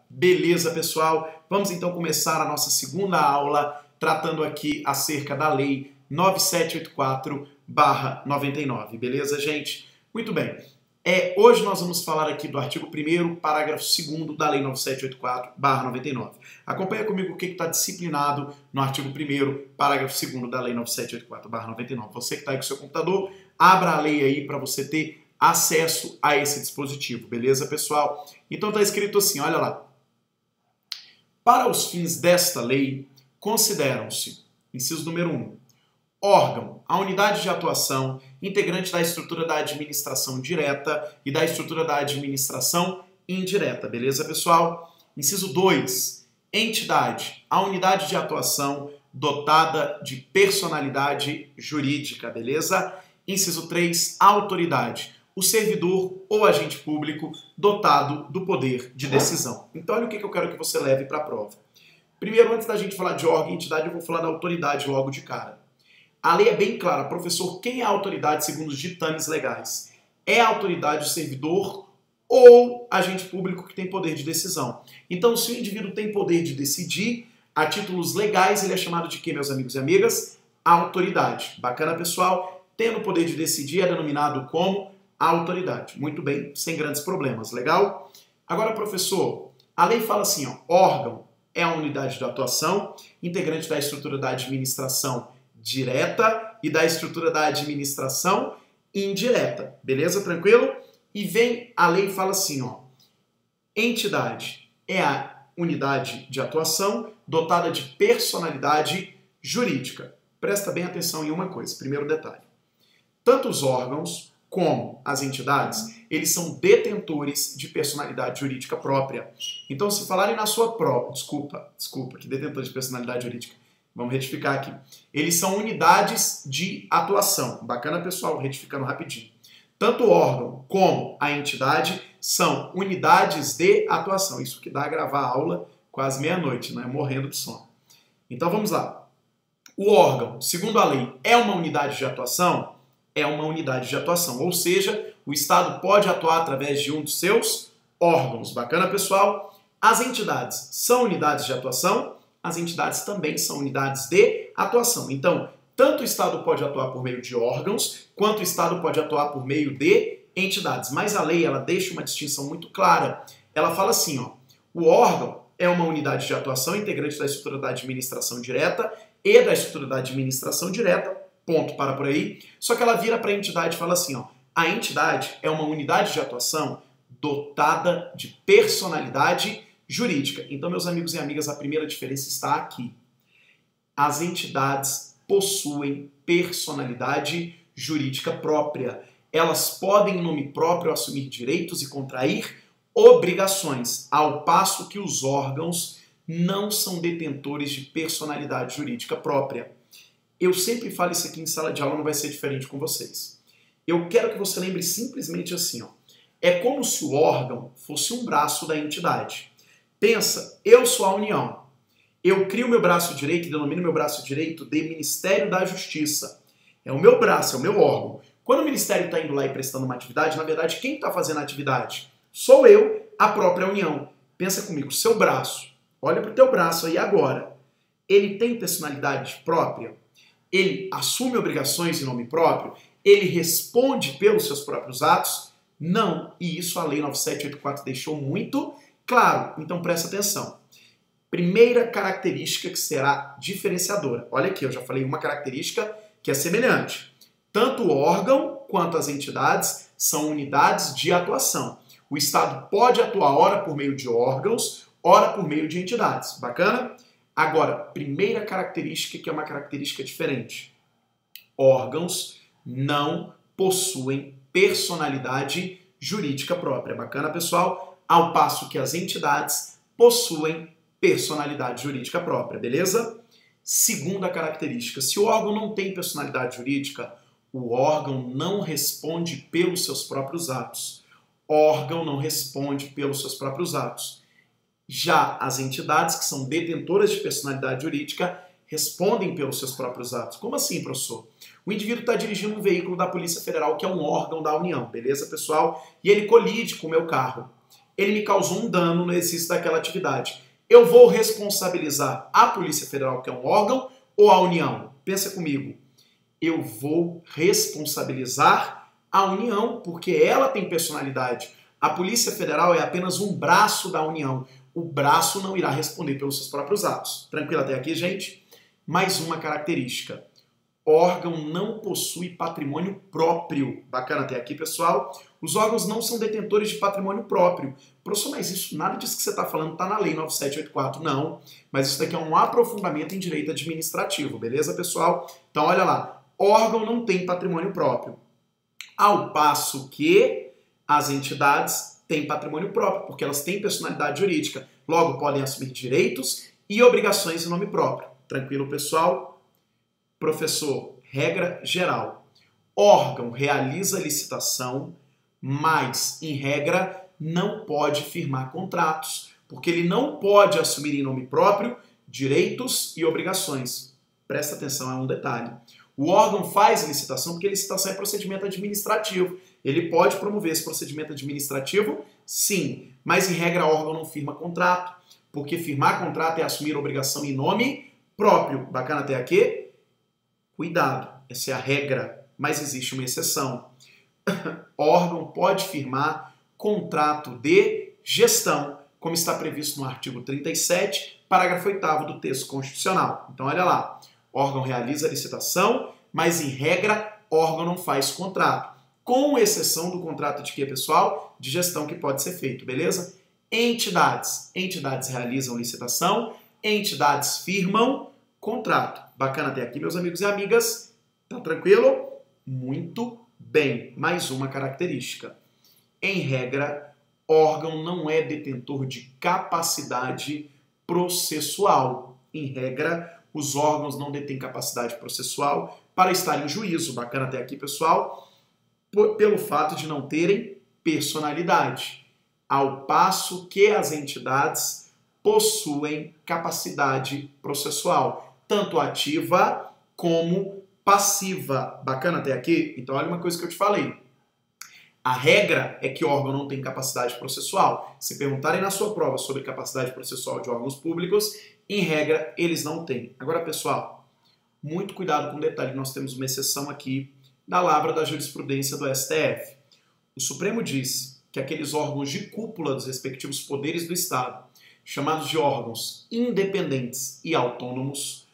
Beleza, pessoal? Vamos então começar a nossa segunda aula tratando aqui acerca da Lei 9784/99. Beleza, gente? Muito bem. Hoje nós vamos falar aqui do artigo 1º, parágrafo 2º da Lei 9784/99. Acompanha comigo o que está disciplinado no artigo 1º, parágrafo 2º da Lei 9784/99. Você que está aí com o seu computador, abra a lei aí para você ter acesso a esse dispositivo, beleza, pessoal? Então está escrito assim, olha lá. Para os fins desta lei, consideram-se, inciso número 1, órgão, a unidade de atuação, integrante da estrutura da administração direta e da estrutura da administração indireta, beleza, pessoal? Inciso 2, entidade, a unidade de atuação dotada de personalidade jurídica, beleza? Inciso 3, autoridade, o servidor ou agente público dotado do poder de decisão. Então, olha o que eu quero que você leve para a prova. Primeiro, antes da gente falar de órgão e entidade, eu vou falar da autoridade logo de cara. A lei é bem clara. Professor, quem é a autoridade segundo os ditames legais? É a autoridade o servidor ou agente público que tem poder de decisão. Então, se o indivíduo tem poder de decidir, a títulos legais, ele é chamado de quê, meus amigos e amigas? Autoridade. Bacana, pessoal? Tendo poder de decidir, é denominado como autoridade. Muito bem, sem grandes problemas, legal? Agora, professor, a lei fala assim, ó, órgão é a unidade de atuação, integrante da estrutura da administração direta e da estrutura da administração indireta. Beleza? Tranquilo? E vem a lei e fala assim, ó, entidade é a unidade de atuação dotada de personalidade jurídica. Presta bem atenção em uma coisa, primeiro detalhe. Tanto os órgãos como as entidades, eles são detentores de personalidade jurídica própria. Então, se falarem na sua prova, desculpa, que detentor de personalidade jurídica, vamos retificar aqui. Eles são unidades de atuação. Bacana, pessoal, retificando rapidinho. Tanto o órgão como a entidade são unidades de atuação. Isso que dá a gravar a aula quase meia-noite, né? Morrendo de sono. Então, vamos lá. O órgão, segundo a lei, é uma unidade de atuação? É uma unidade de atuação, ou seja, o Estado pode atuar através de um dos seus órgãos. Bacana, pessoal? As entidades são unidades de atuação, as entidades também são unidades de atuação. Então, tanto o Estado pode atuar por meio de órgãos, quanto o Estado pode atuar por meio de entidades. Mas a lei, ela deixa uma distinção muito clara. Ela fala assim, ó, o órgão é uma unidade de atuação integrante da estrutura da administração direta e da estrutura da administração direta, ponto, para por aí. Só que ela vira para a entidade e fala assim, ó, a entidade é uma unidade de atuação dotada de personalidade jurídica. Então, meus amigos e amigas, a primeira diferença está aqui. As entidades possuem personalidade jurídica própria. Elas podem, em nome próprio, assumir direitos e contrair obrigações, ao passo que os órgãos não são detentores de personalidade jurídica própria. Eu sempre falo isso aqui em sala de aula, não vai ser diferente com vocês. Eu quero que você lembre simplesmente assim, ó. É como se o órgão fosse um braço da entidade. Pensa, eu sou a União. Eu crio meu braço direito, denomino meu braço direito de Ministério da Justiça. É o meu braço, é o meu órgão. Quando o Ministério está indo lá e prestando uma atividade, na verdade, quem está fazendo a atividade? Sou eu, a própria União. Pensa comigo, seu braço. Olha para o teu braço aí agora. Ele tem personalidade própria? Ele assume obrigações em nome próprio? Ele responde pelos seus próprios atos? Não. E isso a Lei 9784 deixou muito claro. Então presta atenção. Primeira característica que será diferenciadora. Olha aqui, eu já falei uma característica que é semelhante. Tanto o órgão quanto as entidades são unidades de atuação. O Estado pode atuar ora por meio de órgãos, ora por meio de entidades. Bacana? Agora, primeira característica que é uma característica diferente. Órgãos não possuem personalidade jurídica própria. Bacana, pessoal? Ao passo que as entidades possuem personalidade jurídica própria, beleza? Segunda característica. Se o órgão não tem personalidade jurídica, o órgão não responde pelos seus próprios atos. Órgão não responde pelos seus próprios atos. Já as entidades que são detentoras de personalidade jurídica respondem pelos seus próprios atos. Como assim, professor? O indivíduo está dirigindo um veículo da Polícia Federal, que é um órgão da União, beleza, pessoal? E ele colide com o meu carro. ele me causou um dano no exercício daquela atividade. Eu vou responsabilizar a Polícia Federal, que é um órgão, ou a União? Pensa comigo. Eu vou responsabilizar a União, porque ela tem personalidade. A Polícia Federal é apenas um braço da União. O braço não irá responder pelos seus próprios atos. Tranquilo até aqui, gente? Mais uma característica. Órgão não possui patrimônio próprio. Bacana até aqui, pessoal? Os órgãos não são detentores de patrimônio próprio. Professor, mas isso, nada disso que você está falando está na Lei 9784. Não, mas isso daqui é um aprofundamento em direito administrativo, beleza, pessoal? Então, olha lá. Órgão não tem patrimônio próprio. Ao passo que as entidades têm patrimônio próprio, porque elas têm personalidade jurídica. Logo, podem assumir direitos e obrigações em nome próprio. Tranquilo, pessoal? Professor, regra geral. Órgão realiza licitação, mas, em regra, não pode firmar contratos, porque ele não pode assumir em nome próprio direitos e obrigações. Presta atenção, é um detalhe. O órgão faz licitação porque licitação é procedimento administrativo. Ele pode promover esse procedimento administrativo? Sim, mas, em regra, o órgão não firma contrato, porque firmar contrato é assumir obrigação em nome próprio. Bacana até aqui? Cuidado, essa é a regra, mas existe uma exceção. Órgão pode firmar contrato de gestão, como está previsto no artigo 37, parágrafo 8º do texto constitucional. Então, olha lá, órgão realiza a licitação, mas, em regra, órgão não faz contrato, com exceção do contrato de quê, pessoal? De gestão que pode ser feito, beleza? Entidades realizam licitação, entidades firmam contrato. Bacana até aqui, meus amigos e amigas? Tá tranquilo? Muito bem. Mais uma característica. Em regra, órgão não é detentor de capacidade processual. Em regra, os órgãos não detêm capacidade processual para estar em juízo. Bacana até aqui, pessoal? Pelo fato de não terem personalidade. Ao passo que as entidades possuem capacidade processual, tanto ativa como passiva. Bacana até aqui? Então, olha uma coisa que eu te falei. A regra é que o órgão não tem capacidade processual. Se perguntarem na sua prova sobre capacidade processual de órgãos públicos, em regra, eles não têm. Agora, pessoal, muito cuidado com o detalhe. Nós temos uma exceção aqui da lavra da jurisprudência do STF. O Supremo disse que aqueles órgãos de cúpula dos respectivos poderes do Estado, chamados de órgãos independentes e autônomos,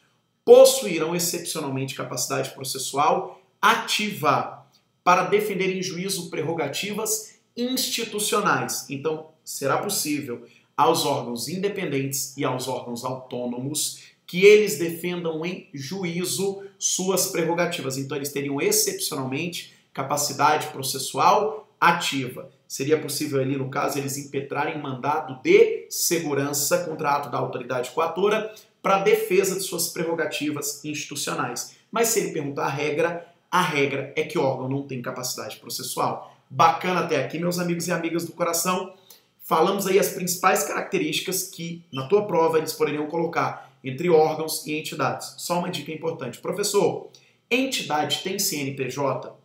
possuirão excepcionalmente capacidade processual ativa para defender em juízo prerrogativas institucionais. Então, será possível aos órgãos independentes e aos órgãos autônomos que eles defendam em juízo suas prerrogativas. Então, eles teriam excepcionalmente capacidade processual ativa. Seria possível ali, no caso, eles impetrarem mandado de segurança contra ato da autoridade coatora para defesa de suas prerrogativas institucionais. Mas se ele perguntar a regra é que o órgão não tem capacidade processual. Bacana até aqui, meus amigos e amigas do coração. Falamos aí as principais características que, na tua prova, eles poderiam colocar entre órgãos e entidades. Só uma dica importante. Professor, entidade tem CNPJ?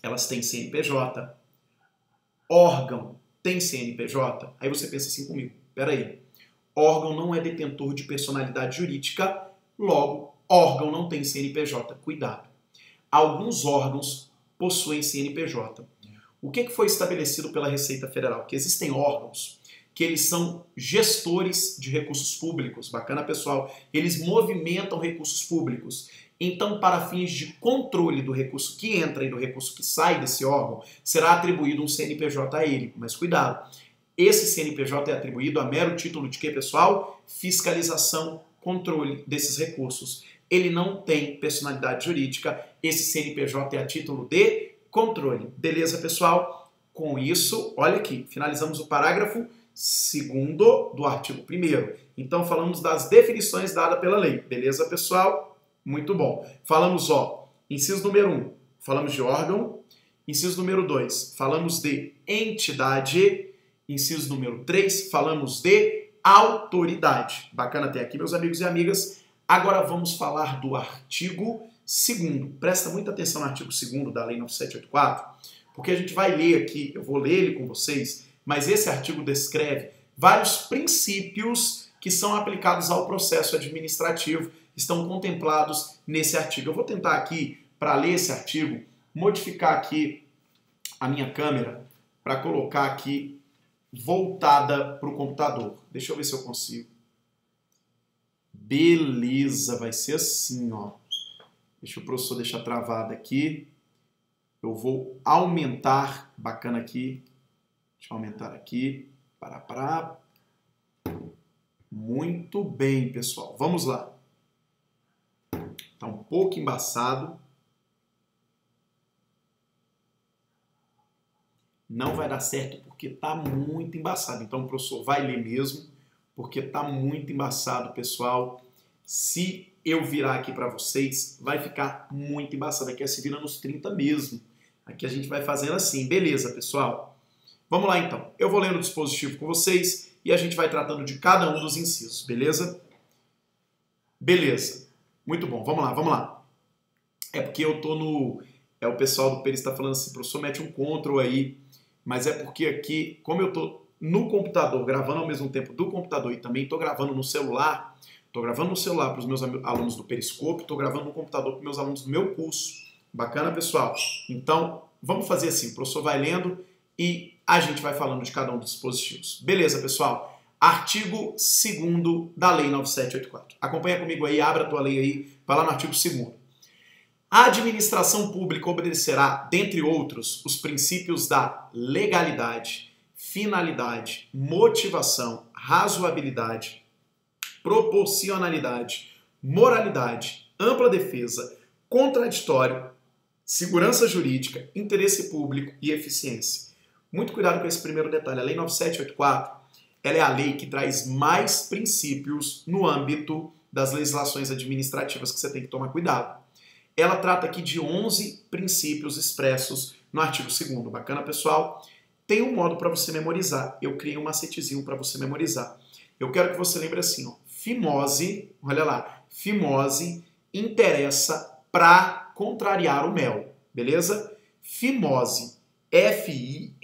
Elas têm CNPJ. Órgão tem CNPJ? Aí você pensa assim comigo, peraí. Órgão não é detentor de personalidade jurídica, logo, órgão não tem CNPJ. Cuidado. Alguns órgãos possuem CNPJ. O que foi estabelecido pela Receita Federal? Que existem órgãos que eles são gestores de recursos públicos. Bacana, pessoal. Eles movimentam recursos públicos. Então, para fins de controle do recurso que entra e do recurso que sai desse órgão, será atribuído um CNPJ a ele. Mas cuidado. Esse CNPJ é atribuído a mero título de quê, pessoal? Fiscalização, controle desses recursos. Ele não tem personalidade jurídica, esse CNPJ é a título de controle. Beleza, pessoal? Com isso, olha aqui, finalizamos o parágrafo 2º do artigo 1º. Então, falamos das definições dadas pela lei. Beleza, pessoal? Muito bom. Falamos, inciso número 1, falamos de órgão. Inciso número 2, falamos de entidade. Inciso número 3, falamos de autoridade. Bacana até aqui, meus amigos e amigas. Agora vamos falar do artigo 2º. Presta muita atenção no artigo 2º da Lei 9784, porque a gente vai ler aqui, eu vou ler ele com vocês, mas esse artigo descreve vários princípios que são aplicados ao processo administrativo, estão contemplados nesse artigo. Eu vou tentar aqui, para ler esse artigo, modificar aqui a minha câmera para colocar aqui voltada para o computador. Deixa eu ver se eu consigo. Beleza, vai ser assim, ó. Deixa o professor deixar travado aqui. Eu vou aumentar, bacana aqui. Deixa eu aumentar aqui. Pará. Muito bem, pessoal. Vamos lá. Tá um pouco embaçado. Não vai dar certo porque tá muito embaçado. Então o professor vai ler mesmo, porque tá muito embaçado, pessoal. Se eu virar aqui para vocês, vai ficar muito embaçado. Aqui é se vira nos 30 mesmo. Aqui a gente vai fazendo assim. Beleza, pessoal? Vamos lá, então. Eu vou lendo o dispositivo com vocês e a gente vai tratando de cada um dos incisos, beleza? Beleza. Muito bom. Vamos lá. É porque eu tô no... o pessoal do Peri está falando assim, professor, mete um Ctrl aí, mas é porque aqui, como eu tô no computador, gravando ao mesmo tempo do computador e também tô gravando no celular, para os meus alunos do Periscope, estou gravando no computador para os meus alunos do meu curso. Bacana, pessoal? Então, vamos fazer assim, o professor vai lendo e a gente vai falando de cada um dos dispositivos. Beleza, pessoal? Artigo 2º da Lei 9784. Acompanha comigo aí, abre a tua lei aí, vai lá no artigo 2º. A administração pública obedecerá, dentre outros, os princípios da legalidade, finalidade, motivação, razoabilidade, proporcionalidade, moralidade, ampla defesa, contraditório, segurança jurídica, interesse público e eficiência. Muito cuidado com esse primeiro detalhe. A Lei 9784, ela é a lei que traz mais princípios no âmbito das legislações administrativas que você tem que tomar cuidado. Ela trata aqui de 11 princípios expressos no artigo 2º. Bacana, pessoal? Tem um modo para você memorizar. Eu criei um macetezinho para você memorizar. Eu quero que você lembre assim, ó. Fimose, olha lá, fimose interessa para contrariar o mel, beleza? Fimose, F-I-M-O-S-E.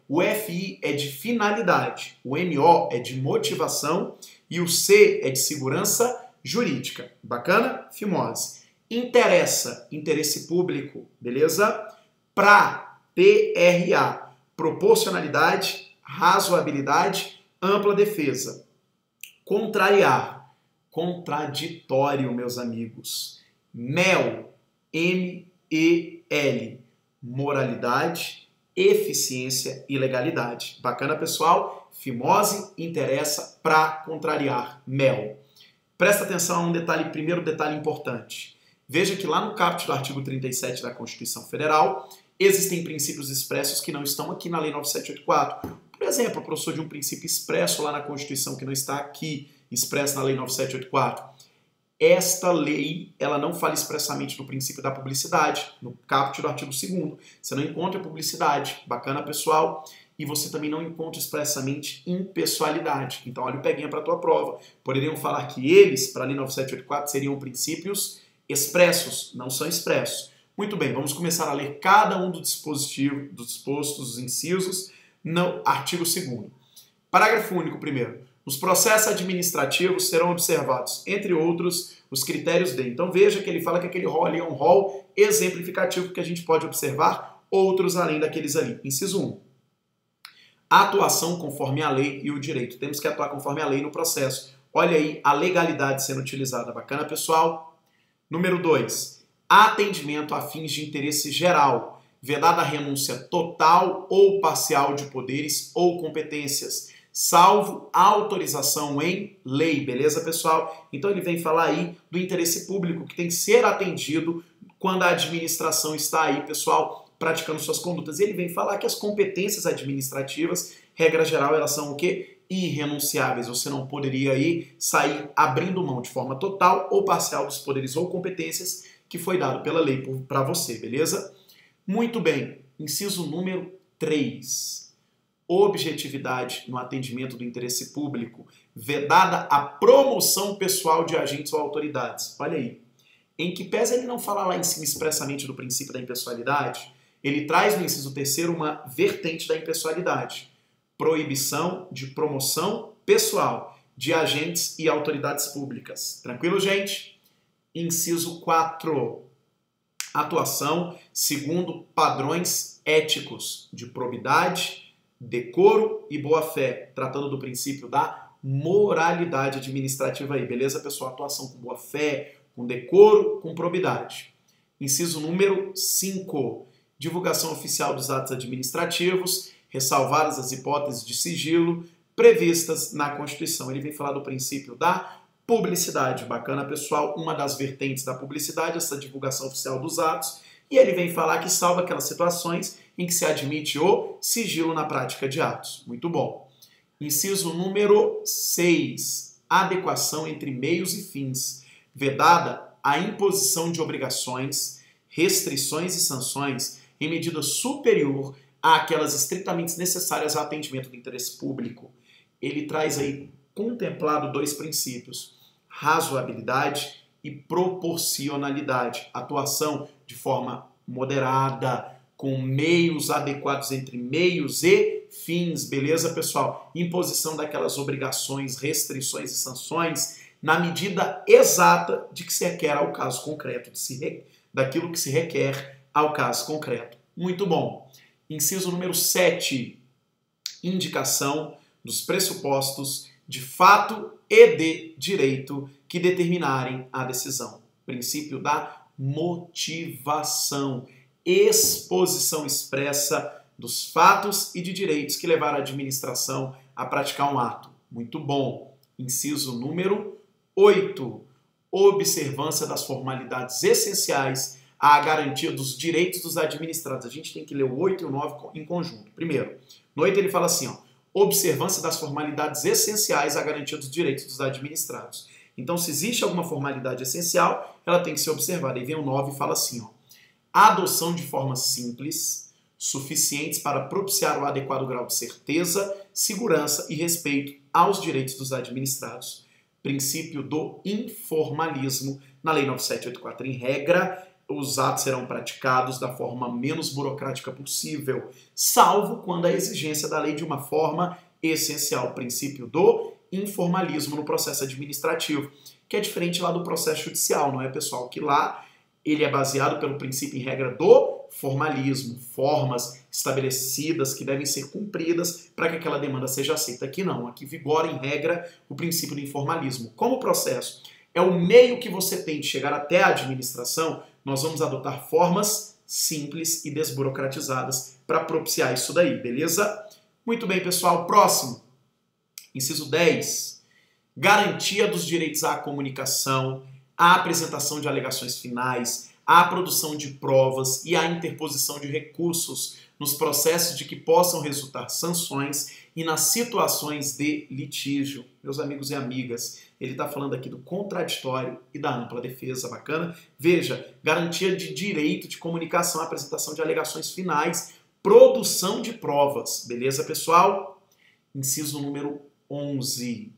O F-I é de finalidade, o M-O é de motivação e o C é de segurança jurídica. Bacana? Fimose. Interessa, interesse público, beleza? Pra, P-R-A, proporcionalidade, razoabilidade, ampla defesa. Contrariar, contraditório, meus amigos. Mel, M-E-L, moralidade, eficiência e legalidade. Bacana, pessoal? Fimose interessa para contrariar. Mel. Presta atenção a um detalhe, primeiro detalhe importante. Veja que lá no caput do artigo 37 da Constituição Federal, existem princípios expressos que não estão aqui na Lei 9784. Por exemplo, professor, de um princípio expresso lá na Constituição que não está aqui, expresso na Lei 9784. Esta lei, ela não fala expressamente do princípio da publicidade, no caput do artigo 2º. Você não encontra publicidade. Bacana, pessoal? E você também não encontra expressamente impessoalidade. Então, olha o peguinha para a tua prova. Poderiam falar que eles, para a Lei 9784, seriam princípios expressos, não são expressos. Muito bem, vamos começar a ler cada um dos dispositivos, dos dispostos, dos incisos, no artigo 2º. Parágrafo único, primeiro. Os processos administrativos serão observados, entre outros, os critérios de... Então veja que ele fala que aquele rol ali é um rol exemplificativo que a gente pode observar outros além daqueles ali. Inciso 1. A atuação conforme a lei e o direito. Temos que atuar conforme a lei no processo. Olha aí a legalidade sendo utilizada. Bacana, pessoal? Número 2. Atendimento a fins de interesse geral. Vedada a renúncia total ou parcial de poderes ou competências, salvo autorização em lei, beleza, pessoal? Então ele vem falar aí do interesse público que tem que ser atendido quando a administração está aí, pessoal, praticando suas condutas. Ele vem falar que as competências administrativas, regra geral, elas são o quê? Irrenunciáveis. Você não poderia aí sair abrindo mão de forma total ou parcial dos poderes ou competências que foi dado pela lei para você, beleza? Muito bem. Inciso número 3. Objetividade no atendimento do interesse público, vedada a promoção pessoal de agentes ou autoridades. Olha aí. Em que pese ele não falar lá em cima expressamente do princípio da impessoalidade, Ele traz no inciso 3º uma vertente da impessoalidade. Proibição de promoção pessoal de agentes e autoridades públicas. Tranquilo, gente? Inciso 4. Atuação segundo padrões éticos de probidade, decoro e boa-fé, tratando do princípio da moralidade administrativa aí, beleza, pessoal? Atuação com boa-fé, com decoro, com probidade. Inciso número 5. Divulgação oficial dos atos administrativos, ressalvadas as hipóteses de sigilo previstas na Constituição. Ele vem falar do princípio da publicidade. Bacana, pessoal? Uma das vertentes da publicidade, essa divulgação oficial dos atos. E ele vem falar que salva aquelas situações em que se admite o sigilo na prática de atos. Muito bom. Inciso número 6. Adequação entre meios e fins. Vedada a imposição de obrigações, restrições e sanções em medida superior àquelas estritamente necessárias ao atendimento do interesse público. Ele traz aí contemplado 2 princípios: razoabilidade e proporcionalidade. Atuação de forma moderada, com meios adequados entre meios e fins, beleza, pessoal? Imposição daquelas obrigações, restrições e sanções na medida exata de que se requer ao caso concreto, daquilo que se requer ao caso concreto. Muito bom. Inciso número 7. Indicação dos pressupostos de fato e de direito que determinarem a decisão. Princípio da motivação. Exposição expressa dos fatos e de direitos que levaram a administração a praticar um ato. Muito bom. Inciso número 8. Observância das formalidades essenciais à garantia dos direitos dos administrados. A gente tem que ler o 8 e o 9 em conjunto. Primeiro, no 8 ele fala assim, ó, observância das formalidades essenciais à garantia dos direitos dos administrados. Então, se existe alguma formalidade essencial, ela tem que ser observada. E vem o 9 e fala assim, ó, adoção de formas simples, suficientes para propiciar o adequado grau de certeza, segurança e respeito aos direitos dos administrados. Princípio do informalismo. Na Lei 9784, em regra, os atos serão praticados da forma menos burocrática possível, salvo quando a exigência da lei de uma forma essencial. Princípio do informalismo no processo administrativo, que é diferente lá do processo judicial, não é, pessoal? Que lá ele é baseado pelo princípio em regra do formalismo, formas estabelecidas que devem ser cumpridas para que aquela demanda seja aceita. Aqui não, aqui vigora em regra o princípio do informalismo. Como o processo é o meio que você tem de chegar até a administração, nós vamos adotar formas simples e desburocratizadas para propiciar isso daí, beleza? Muito bem, pessoal. Próximo. Inciso 10. Garantia dos direitos à comunicação, à apresentação de alegações finais, à produção de provas e à interposição de recursos nos processos de que possam resultar sanções e nas situações de litígio. Meus amigos e amigas, ele está falando aqui do contraditório e da ampla defesa, bacana? Veja, garantia de direito de comunicação, apresentação de alegações finais, produção de provas, beleza, pessoal? Inciso número 11,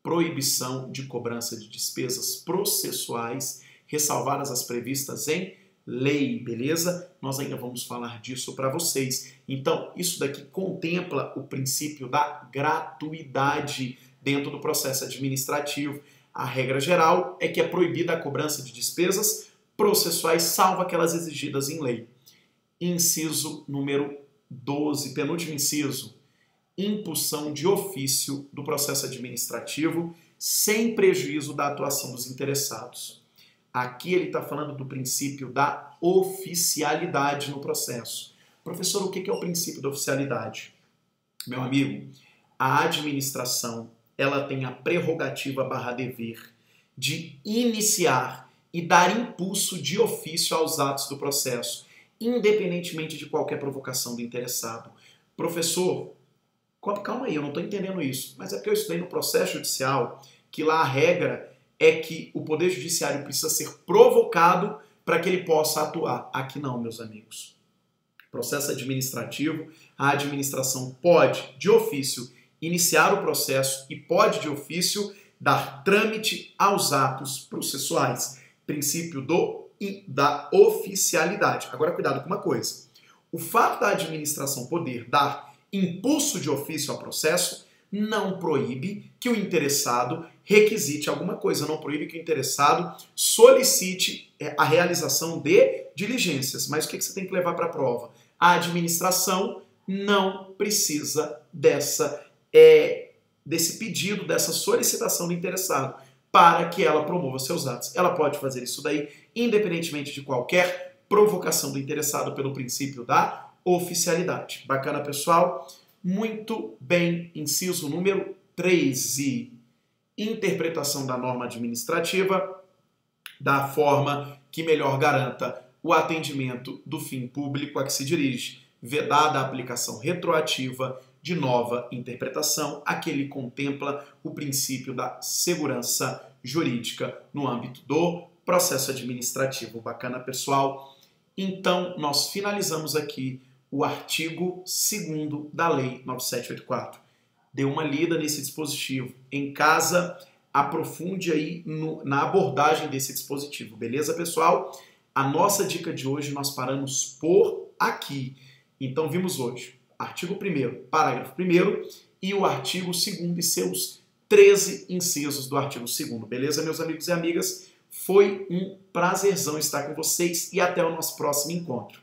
proibição de cobrança de despesas processuais, ressalvadas as previstas em lei, beleza? Nós ainda vamos falar disso para vocês. Então, isso daqui contempla o princípio da gratuidade dentro do processo administrativo. A regra geral é que é proibida a cobrança de despesas processuais, salvo aquelas exigidas em lei. Inciso número 12, penúltimo inciso, impulsão de ofício do processo administrativo sem prejuízo da atuação dos interessados. Aqui ele está falando do princípio da oficialidade no processo. Professor, o que é o princípio da oficialidade? Meu amigo, a administração ela tem a prerrogativa /dever de iniciar e dar impulso de ofício aos atos do processo, independentemente de qualquer provocação do interessado. Professor, calma aí, eu não estou entendendo isso, mas é porque eu estudei no processo judicial que lá a regra é que o Poder Judiciário precisa ser provocado para que ele possa atuar. Aqui não, meus amigos. Processo administrativo, a administração pode, de ofício, iniciar o processo e pode, de ofício, dar trâmite aos atos processuais. Princípio da oficialidade. Agora, cuidado com uma coisa. O fato da administração poder dar impulso de ofício ao processo não proíbe que o interessado requisite alguma coisa, não proíbe que o interessado solicite a realização de diligências. Mas o que você tem que levar para a prova? A administração não precisa desse pedido, dessa solicitação do interessado para que ela promova seus atos. Ela pode fazer isso daí, independentemente de qualquer provocação do interessado pelo princípio da oficialidade. Bacana, pessoal? Muito bem. Inciso número 13. Interpretação da norma administrativa da forma que melhor garanta o atendimento do fim público a que se dirige, vedada a aplicação retroativa de nova interpretação, a que ele contempla o princípio da segurança jurídica no âmbito do processo administrativo. Bacana, pessoal? Então, nós finalizamos aqui o artigo 2º da Lei 9784. Dê uma lida nesse dispositivo. Em casa, aprofunde aí na abordagem desse dispositivo. Beleza, pessoal? A nossa dica de hoje nós paramos por aqui. Então, vimos hoje artigo 1º, parágrafo 1º e o artigo 2º e seus 13 incisos do artigo 2º. Beleza, meus amigos e amigas? Foi um prazerzão estar com vocês e até o nosso próximo encontro.